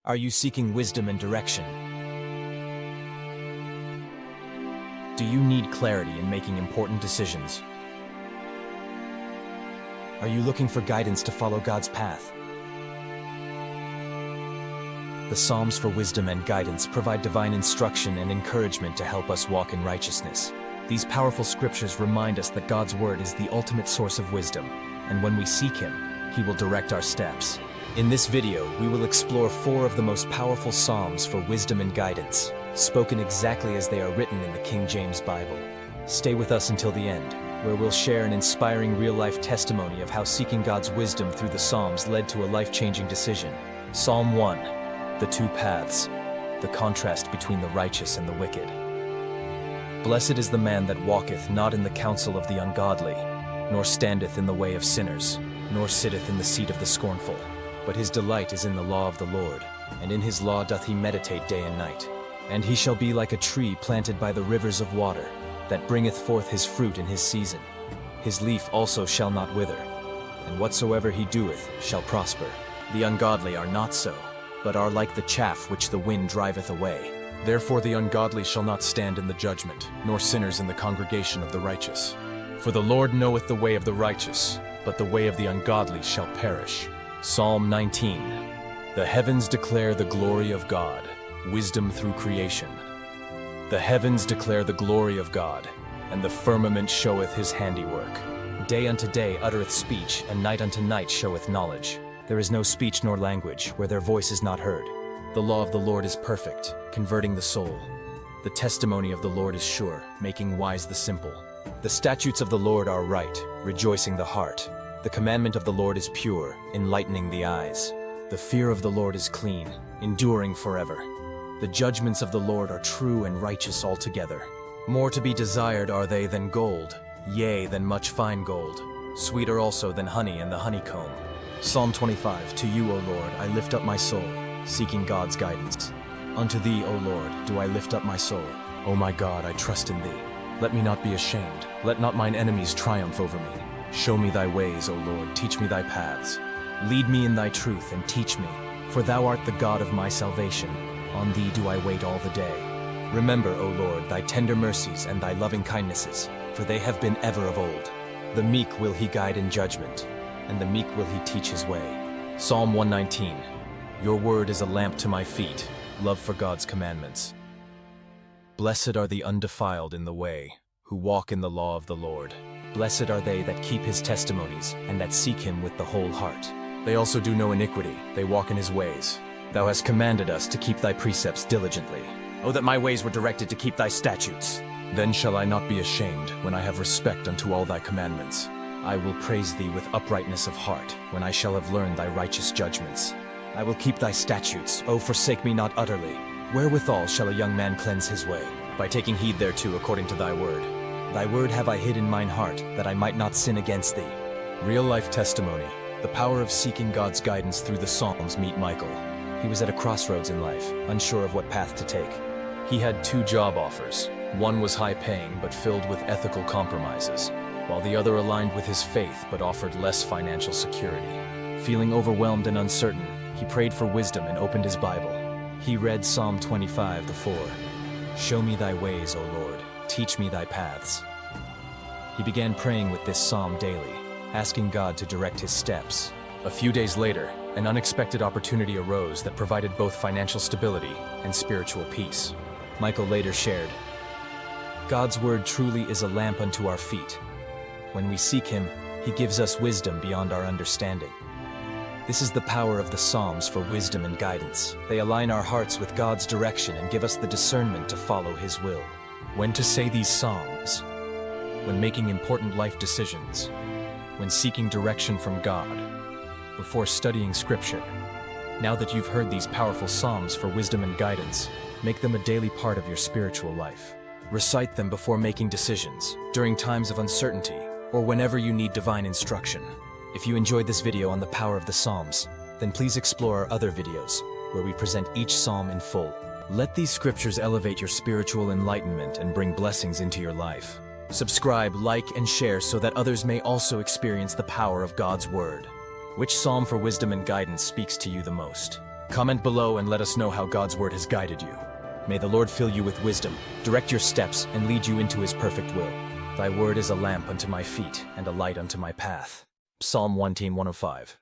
Are you seeking wisdom and direction? Do you need clarity in making important decisions? Are you looking for guidance to follow God's path? The Psalms for wisdom and guidance provide divine instruction and encouragement to help us walk in righteousness. These powerful scriptures remind us that God's word is the ultimate source of wisdom, and when we seek Him, He will direct our steps. In this video, we will explore 4 of the most powerful Psalms for wisdom and guidance, spoken exactly as they are written in the King James Bible. Stay with us until the end, where we'll share an inspiring real-life testimony of how seeking God's wisdom through the Psalms led to a life-changing decision. Psalm 1. The two paths, the contrast between the righteous and the wicked. Blessed is the man that walketh not in the counsel of the ungodly, nor standeth in the way of sinners, nor sitteth in the seat of the scornful. But his delight is in the law of the Lord, and in his law doth he meditate day and night. And he shall be like a tree planted by the rivers of water, that bringeth forth his fruit in his season. His leaf also shall not wither, and whatsoever he doeth shall prosper. The ungodly are not so, but are like the chaff which the wind driveth away. Therefore the ungodly shall not stand in the judgment, nor sinners in the congregation of the righteous. For the Lord knoweth the way of the righteous, but the way of the ungodly shall perish. Psalm 19. The heavens declare the glory of God, wisdom through creation. The heavens declare the glory of God, and the firmament showeth his handiwork. Day unto day uttereth speech, and night unto night showeth knowledge. There is no speech nor language where their voice is not heard. The law of the Lord is perfect, converting the soul. The testimony of the Lord is sure, making wise the simple. The statutes of the Lord are right, rejoicing the heart. The commandment of the Lord is pure, enlightening the eyes. The fear of the Lord is clean, enduring forever. The judgments of the Lord are true and righteous altogether. More to be desired are they than gold, yea, than much fine gold, sweeter also than honey and the honeycomb. Psalm 25. To you, O Lord, I lift up my soul, seeking God's guidance. Unto thee, O Lord, do I lift up my soul. O my God, I trust in thee. Let me not be ashamed. Let not mine enemies triumph over me. Show me thy ways, O Lord, teach me thy paths. Lead me in thy truth and teach me, for thou art the God of my salvation. On thee do I wait all the day. Remember, O Lord, thy tender mercies and thy loving kindnesses, for they have been ever of old. The meek will he guide in judgment, and the meek will he teach his way. Psalm 119. Your word is a lamp to my feet, love for God's commandments. Blessed are the undefiled in the way, who walk in the law of the Lord. Blessed are they that keep his testimonies, and that seek him with the whole heart. They also do no iniquity, they walk in his ways. Thou hast commanded us to keep thy precepts diligently. Oh, that my ways were directed to keep thy statutes. Then shall I not be ashamed, when I have respect unto all thy commandments. I will praise thee with uprightness of heart, when I shall have learned thy righteous judgments. I will keep thy statutes, O forsake me not utterly. Wherewithal shall a young man cleanse his way? By taking heed thereto according to thy word. Thy word have I hid in mine heart, that I might not sin against thee. Real-life testimony. The power of seeking God's guidance through the Psalms. Meet Michael. He was at a crossroads in life, unsure of what path to take. He had 2 job offers. One was high-paying but filled with ethical compromises, while the other aligned with his faith but offered less financial security. Feeling overwhelmed and uncertain, he prayed for wisdom and opened his Bible. He read Psalm 25:4. Show me thy ways, O Lord, teach me thy paths. He began praying with this psalm daily, asking God to direct his steps. A few days later, an unexpected opportunity arose that provided both financial stability and spiritual peace. Michael later shared, God's word truly is a lamp unto our feet. When we seek him, he gives us wisdom beyond our understanding. This is the power of the Psalms for wisdom and guidance. They align our hearts with God's direction and give us the discernment to follow his will. When to say these psalms? When making important life decisions, when seeking direction from God, before studying scripture. Now that you've heard these powerful psalms for wisdom and guidance, make them a daily part of your spiritual life. Recite them before making decisions, during times of uncertainty, or whenever you need divine instruction. If you enjoyed this video on the power of the Psalms, then please explore our other videos, where we present each psalm in full. Let these scriptures elevate your spiritual enlightenment and bring blessings into your life. Subscribe, like, and share so that others may also experience the power of God's Word. Which psalm for wisdom and guidance speaks to you the most? Comment below and let us know how God's word has guided you. May the Lord fill you with wisdom, direct your steps, and lead you into his perfect will. Thy word is a lamp unto my feet and a light unto my path. Psalm 105.